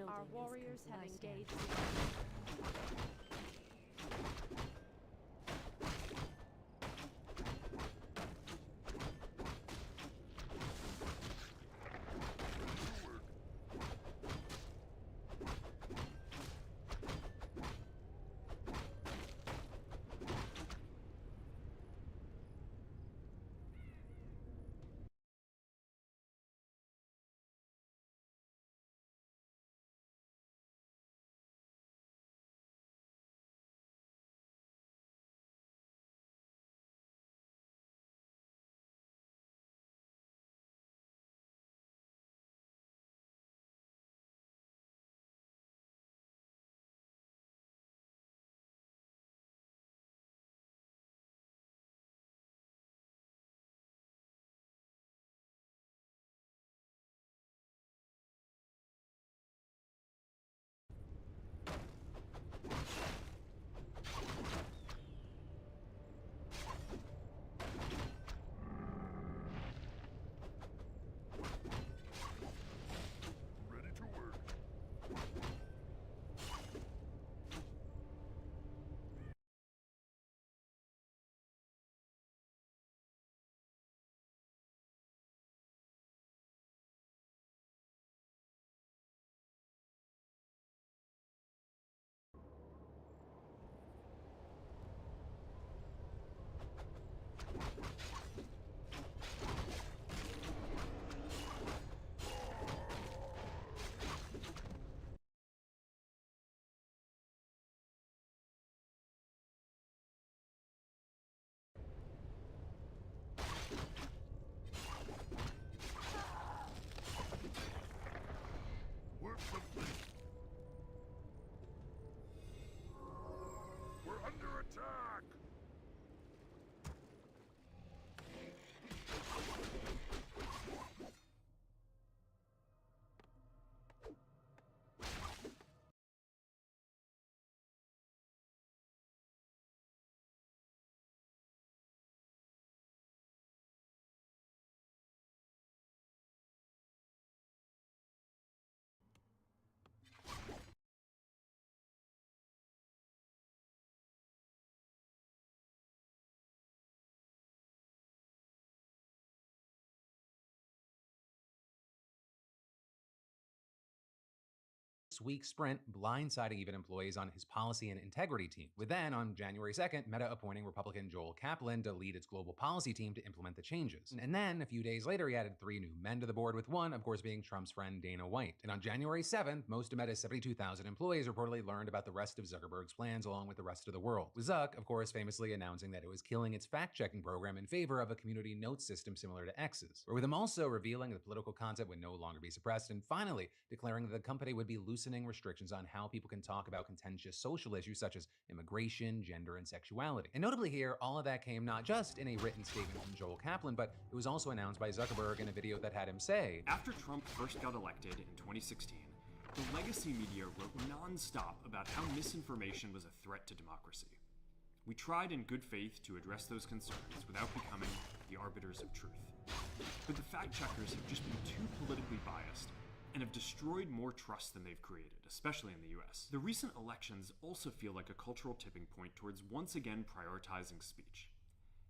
Our warriors have engaged. Week sprint, blindsiding even employees on his policy and integrity team, with then, on January 2nd, Meta appointing Republican Joel Kaplan to lead its global policy team to implement the changes. And then, a few days later, he added 3 new men to the board, with one, of course, being Trump's friend Dana White. And on January 7th, most of Meta's 72,000 employees reportedly learned about the rest of Zuckerberg's plans along with the rest of the world, with Zuck, of course, famously announcing that it was killing its fact-checking program in favor of a community notes system similar to X's, or with him also revealing that political content would no longer be suppressed, and finally declaring that the company would be loosening restrictions on how people can talk about contentious social issues such as immigration, gender, and sexuality. And notably here, all of that came not just in a written statement from Joel Kaplan, but it was also announced by Zuckerberg in a video that had him say, "After Trump first got elected in 2016, the legacy media wrote nonstop about how misinformation was a threat to democracy. We tried in good faith to address those concerns without becoming the arbiters of truth. But the fact-checkers have just been too politically biased and have destroyed more trust than they've created, especially in the US. The recent elections also feel like a cultural tipping point towards once again prioritizing speech.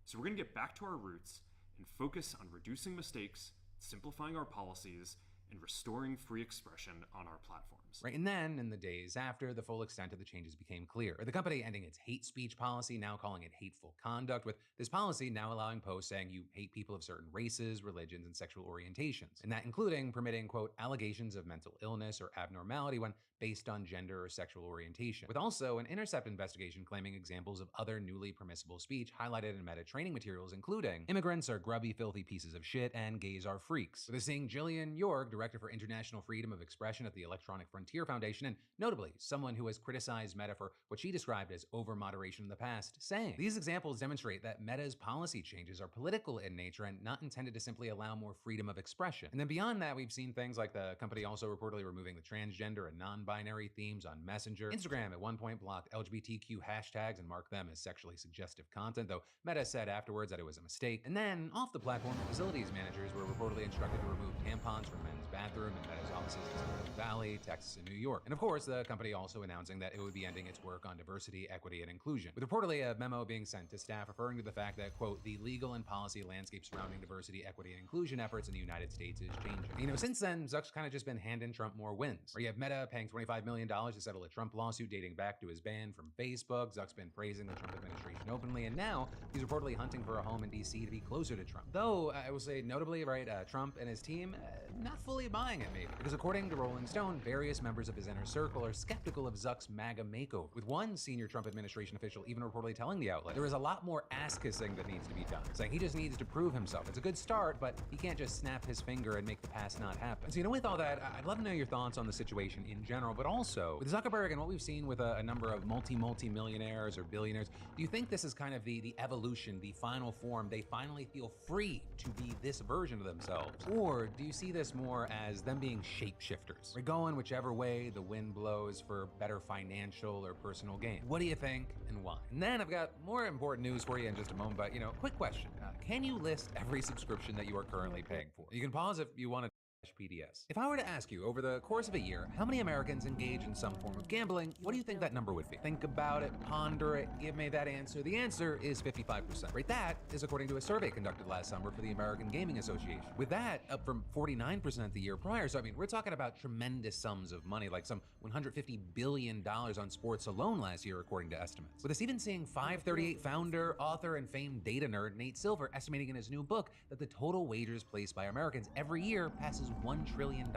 So we're going to get back to our roots and focus on reducing mistakes, simplifying our policies, and restoring free expression on our platforms." Right, and then, in the days after, the full extent of the changes became clear. The company ending its hate speech policy, now calling it hateful conduct, with this policy now allowing posts saying you hate people of certain races, religions, and sexual orientations. And that including permitting, quote, allegations of mental illness or abnormality when based on gender or sexual orientation, with also an Intercept investigation claiming examples of other newly permissible speech highlighted in Meta training materials, including immigrants are grubby, filthy pieces of shit, and gays are freaks. With this seeing Jillian York, Director for International Freedom of Expression at the Electronic Frontier Foundation, and notably someone who has criticized Meta for what she described as over-moderation in the past, saying, "These examples demonstrate that Meta's policy changes are political in nature and not intended to simply allow more freedom of expression." And then beyond that, we've seen things like the company also reportedly removing the transgender and non-binary themes on Messenger. Instagram at one point blocked LGBTQ hashtags and marked them as sexually suggestive content, though Meta said afterwards that it was a mistake. And then, off the platform, facilities managers were reportedly instructed to remove tampons from men's Zuck's bathroom in Meta's offices in Silicon Valley, Texas, and New York. And of course, the company also announcing that it would be ending its work on diversity, equity, and inclusion, with reportedly a memo being sent to staff referring to the fact that, quote, the legal and policy landscape surrounding diversity, equity, and inclusion efforts in the United States is changing. Since then, Zuck's kind of just been handing Trump more wins. Where you have Meta paying $25 million to settle a Trump lawsuit dating back to his ban from Facebook. Zuck's been praising the Trump administration openly, and now he's reportedly hunting for a home in DC to be closer to Trump. Though, I will say notably, right, Trump and his team, not fully buying it maybe. Because according to Rolling Stone, various members of his inner circle are skeptical of Zuck's MAGA makeover, with one senior Trump administration official even reportedly telling the outlet there is a lot more ass-kissing that needs to be done, saying he just needs to prove himself. It's a good start, but he can't just snap his finger and make the pass not happen. So, with all that, I'd love to know your thoughts on the situation in general, but also with Zuckerberg and what we've seen with a number of multi-millionaires or billionaires, do you think this is kind of the evolution, the final form? They finally feel free to be this version of themselves? Or do you see this more as them being shapeshifters? We're going whichever way the wind blows for better financial or personal gain. What do you think and why? And then I've got more important news for you in just a moment, but quick question. Can you list every subscription that you are currently paying for? You can pause if you want to PDS. If I were to ask you over the course of a year, how many Americans engage in some form of gambling, what do you think that number would be? Think about it, ponder it, give me that answer. The answer is 55%. Right, that is according to a survey conducted last summer for the American Gaming Association. With that, up from 49% the year prior. So, we're talking about tremendous sums of money, like some $150 billion on sports alone last year, according to estimates. With us even seeing 538 founder, author, and famed data nerd Nate Silver estimating in his new book that the total wagers placed by Americans every year passes $1 trillion,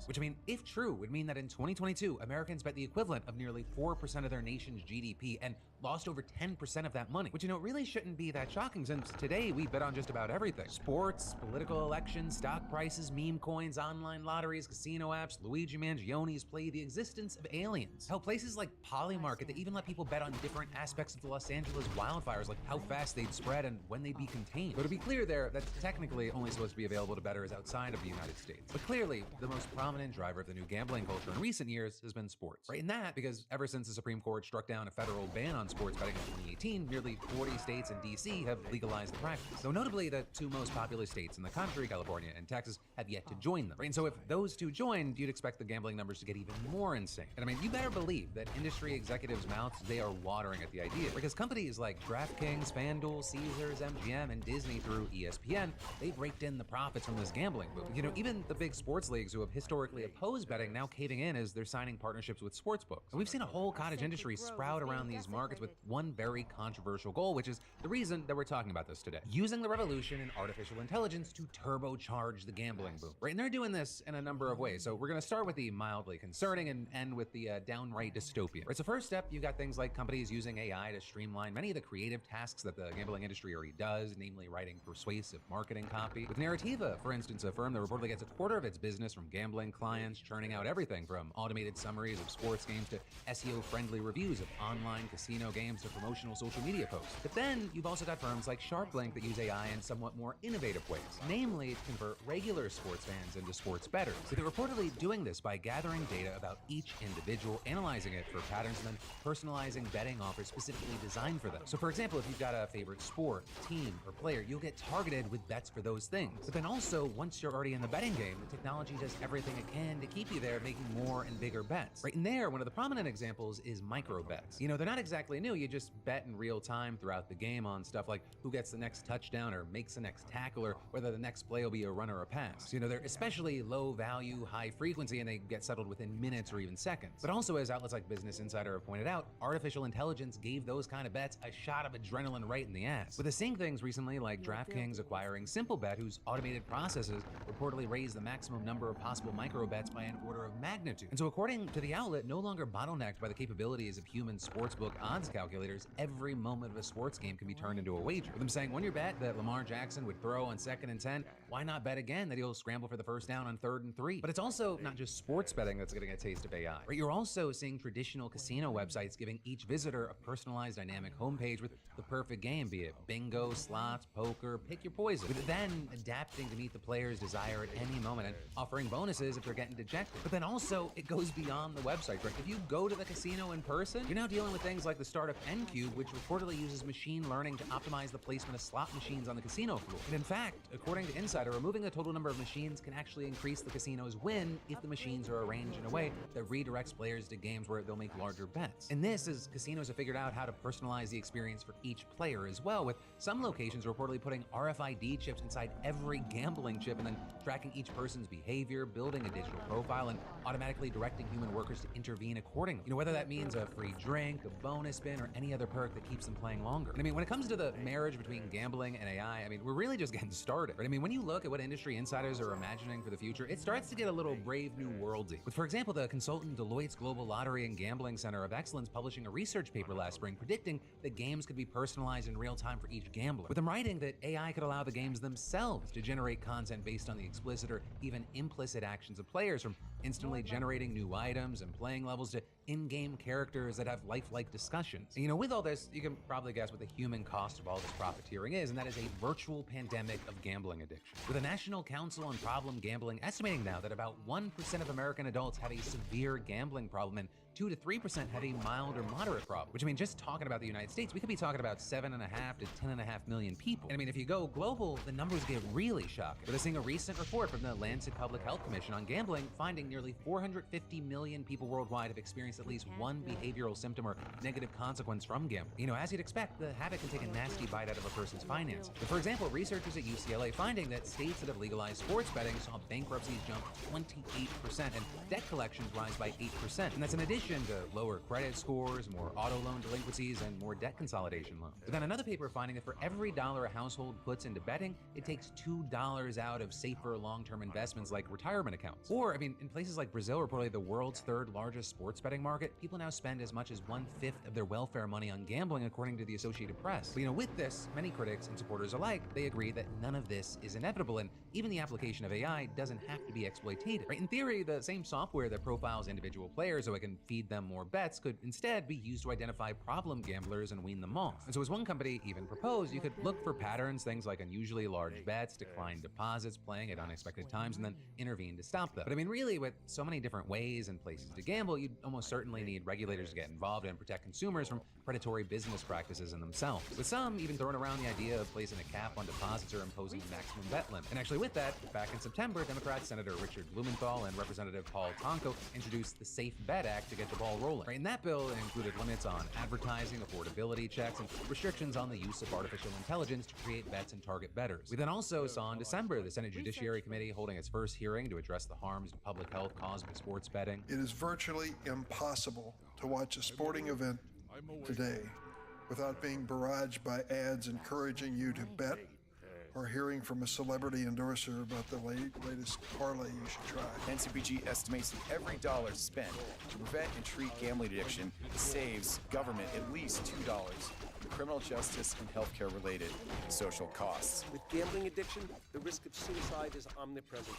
which if true, would mean that in 2022, Americans bet the equivalent of nearly 4% of their nation's GDP and lost over 10% of that money, which really shouldn't be that shocking since today we bet on just about everything. Sports, political elections, stock prices, meme coins, online lotteries, casino apps, Luigi Mangioni's play, the existence of aliens. Hell, places like Polymarket, they even let people bet on different aspects of the Los Angeles wildfires, like how fast they'd spread and when they'd be contained. But to be clear there, that's technically only supposed to be available to bettors outside of the United States. But clearly, the most prominent driver of the new gambling culture in recent years has been sports. Right, and that because ever since the Supreme Court struck down a federal ban on sports betting in 2018, nearly 40 states and DC have legalized the practice. Though notably, the two most populous states in the country, California and Texas, have yet to join them. Right, and so if those two joined, you'd expect the gambling numbers to get even more insane. And you better believe that industry executives' mouths, they are watering at the idea. Because companies like DraftKings, FanDuel, Caesars, MGM, and Disney through ESPN, they've raked in the profits from this gambling boom. Even the big sports leagues who have historically opposed betting now caving in as they're signing partnerships with sportsbooks. And we've seen a whole cottage industry sprout around these markets with one very controversial goal, which is the reason that we're talking about this today. Using the revolution in artificial intelligence to turbocharge the gambling boom. Right, and they're doing this in a number of ways. So we're going to start with the mildly concerning and end with the downright dystopian. Right, so first step, you've got things like companies using AI to streamline many of the creative tasks that the gambling industry already does, namely writing persuasive marketing copy. With Narrativa, for instance, a firm that reportedly gets a quarter of its business from gambling clients, churning out everything from automated summaries of sports games to SEO-friendly reviews of online casino games to promotional social media posts. But then you've also got firms like SharpLink that use AI in somewhat more innovative ways, namely to convert regular sports fans into sports bettors. So they're reportedly doing this by gathering data about each individual, analyzing it for patterns, and then personalizing betting offers specifically designed for them. So for example, if you've got a favorite sport, team, or player, you'll get targeted with bets for those things. But then also, once you're already in the betting game, the technology does everything it can to keep you there, making more and bigger bets. Right, and there, one of the prominent examples is micro bets. They're not exactly new. You just bet in real time throughout the game on stuff like who gets the next touchdown or makes the next tackle or whether the next play will be a run or a pass. They're especially low value, high frequency, and they get settled within minutes or even seconds. But also, as outlets like Business Insider have pointed out, artificial intelligence gave those kind of bets a shot of adrenaline right in the ass. With the same things recently like DraftKings acquiring SimpleBet, whose automated processes reportedly raised the maximum number of possible micro bets by an order of magnitude. And so according to the outlet, no longer bottlenecked by the capabilities of human sportsbook odds calculators, every moment of a sports game can be turned into a wager. With them saying, when you bet that Lamar Jackson would throw on 2nd and 10, why not bet again that he'll scramble for the first down on 3rd and 3? But it's also not just sports betting that's getting a taste of AI. Right? You're also seeing traditional casino websites giving each visitor a personalized dynamic homepage with the perfect game, be it bingo, slots, poker, pick your poison. With it then adapting to meet the player's desire at any moment and offering bonuses if they're getting dejected. But then also, it goes beyond the website. Right? If you go to the casino in person, you're now dealing with things like the startup Ncube, which reportedly uses machine learning to optimize the placement of slot machines on the casino floor. And in fact, according to Insider, removing the total number of machines can actually increase the casino's win if the machines are arranged in a way that redirects players to games where they'll make larger bets. And this is casinos have figured out how to personalize the experience for each player as well, with some locations reportedly putting RFID chips inside every gambling chip and then tracking each person's behavior, building a digital profile, and automatically directing human workers to intervene accordingly. Whether that means a free drink, a bonus spin, or any other perk that keeps them playing longer. And when it comes to the marriage between gambling and AI, we're really just getting started, right? When you look at what industry insiders are imagining for the future, it starts to get a little Brave New Worldsy. With, for example, the consultant Deloitte's Global Lottery and Gambling Center of Excellence publishing a research paper last spring predicting that games could be personalized in real time for each gambler, with them writing that AI could allow the games themselves to generate content based on the explicit or even implicit actions of players, from instantly generating new items and playing levels to in-game characters that have lifelike discussions. And, with all this, you can probably guess what the human cost of all this profiteering is, and that is a virtual pandemic of gambling addiction. With the National Council on Problem Gambling estimating now that about 1% of American adults have a severe gambling problem and 2 to 3% have a mild or moderate problem, which just talking about the United States, we could be talking about 7.5 to 10.5 million people. And if you go global, the numbers get really shocking. With seeing a recent report from the Lancet Public Health Commission on gambling, finding nearly 450 million people worldwide have experienced at least one behavioral symptom or negative consequence from gambling. As you'd expect, the habit can take a nasty bite out of a person's finances. But for example, researchers at UCLA finding that states that have legalized sports betting saw bankruptcies jump 28% and debt collections rise by 8%. And that's in addition to lower credit scores, more auto loan delinquencies, and more debt consolidation loans. But then another paper finding that for every dollar a household puts into betting, it takes $2 out of safer long-term investments like retirement accounts. Or, in places like Brazil, reportedly the world's third largest sports betting market, people now spend as much as 1/5 of their welfare money on gambling, according to the Associated Press. But with this, many critics and supporters alike, they agree that none of this is inevitable, and even the application of AI doesn't have to be exploitative. Right? In theory, the same software that profiles individual players so it can feed them more bets could instead be used to identify problem gamblers and wean them off. And so as one company even proposed, you could look for patterns, things like unusually large bets, declined deposits, playing at unexpected times, and then intervene to stop them. But really, with so many different ways and places to gamble, you'd almost certainly need regulators to get involved and protect consumers from predatory business practices in themselves. With some even throwing around the idea of placing a cap on deposits or imposing a maximum bet limit. And actually with that, back in September, Democrat Senator Richard Blumenthal and Representative Paul Tonko introduced the Safe Bet Act to get the ball rolling. Right? And that bill included limits on advertising, affordability checks, and restrictions on the use of artificial intelligence to create bets and target bettors. We then also saw in December the Senate Judiciary Committee holding its first hearing to address the harms to public health caused by sports betting. It is virtually impossible to watch a sporting event today without being barraged by ads encouraging you to bet or hearing from a celebrity endorser about the latest parlay you should try. NCPG estimates that every dollar spent to prevent and treat gambling addiction saves government at least $2 in criminal justice and healthcare related social costs. With gambling addiction, the risk of suicide is omnipresent.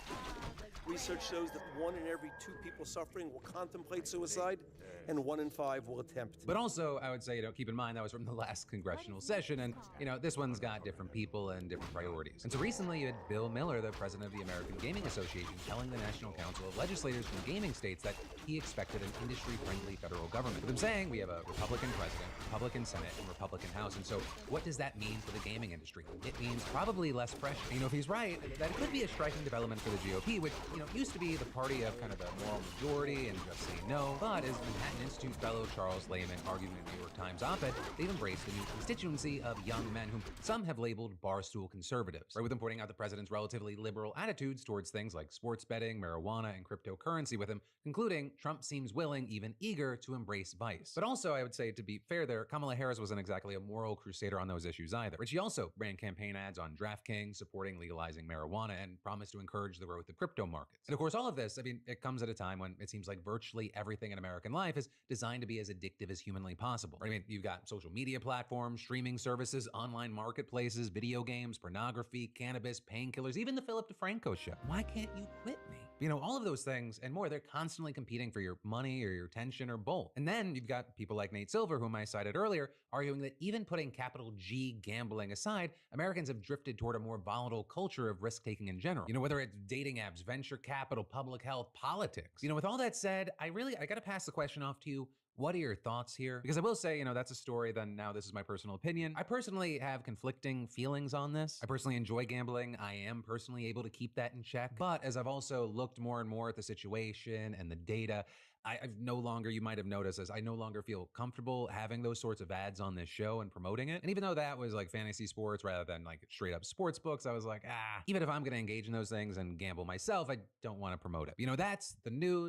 Research shows that 1 in every 2 people suffering will contemplate suicide, and 1 in 5 will attempt. But also, I would say, keep in mind that was from the last congressional session, and, this one's got different people and different priorities. And so recently you had Bill Miller, the president of the American Gaming Association, telling the National Council of Legislators from gaming states that he expected an industry-friendly federal government. With him saying we have a Republican president, Republican Senate, and Republican House. And so what does that mean for the gaming industry? It means probably less pressure. If he's right, that could be a striking development for the GOP, which, used to be the party of kind of the moral majority and just say no. But as Manhattan Institute fellow Charles Lehman argued in the New York Times op-ed, they've embraced a new constituency of young men whom some have labeled barstool conservatives, right? With them pointing out the president's relatively liberal attitudes towards things like sports betting, marijuana, and cryptocurrency, with him concluding Trump seems willing, even eager, to embrace vice. But also, I would say, to be fair there, Kamala Harris wasn't exactly a moral crusader on those issues either. But she also ran campaign ads on DraftKings supporting legalizing marijuana and promised to encourage the growth of crypto markets. And of course, all of this, it comes at a time when it seems like virtually everything in American life is designed to be as addictive as humanly possible. You've got social media platforms, streaming services, online marketplaces, video games, pornography, cannabis, painkillers, even the Philip DeFranco show. Why can't you quit me? All of those things and more, they're constantly competing for your money or your attention or both. And then you've got people like Nate Silver, whom I cited earlier, arguing that even putting capital G gambling aside, Americans have drifted toward a more volatile culture of risk-taking in general. Whether it's dating apps, venture capital, public health, politics. With all that said, I gotta pass the question off to you. What are your thoughts here? Because I will say, that's a story, then now this is my personal opinion. I personally have conflicting feelings on this. I personally enjoy gambling. I am personally able to keep that in check. But as I've also looked more and more at the situation and the data, I've no longer, you might have noticed this, I no longer feel comfortable having those sorts of ads on this show and promoting it. And even though that was like fantasy sports rather than like straight up sports books, I was like, even if I'm gonna engage in those things and gamble myself, I don't wanna promote it. That's the news.